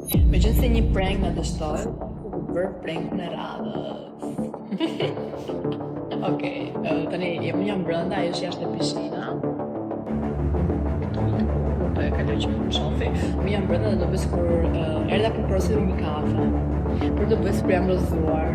Me qënë se një prank në dështoj, ku bërë prank në radhës. Okej, tani jam brënda, ajo është jashtë e pishina. Po e kaloj që më shofi. Unë jam brënda dhe do bëj kur erdha për porositur një kafe. Për të bëj për jam rëzuar.